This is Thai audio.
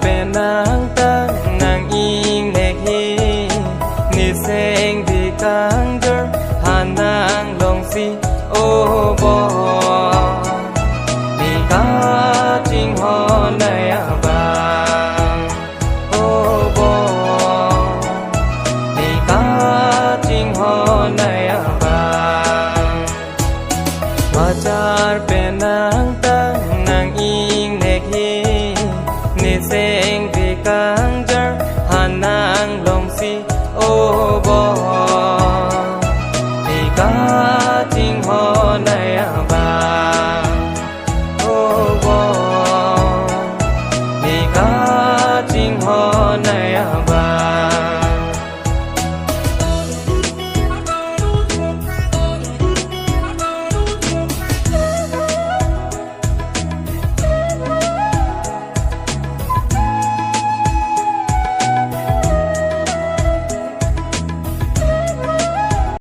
เป็นนางตั้งนางอิงเนกฮีนี่เซงดีกังเจอหานางลงสีโอ้บอดีกาจริงหอในบางโอ้บอดีกาจริงหอในบางว่าจาเป็นนางตั้งนางอิงเนกฮีนี่เซงดีกังเจอหานางลงสีโอ้บอดีกาจริงหอในบ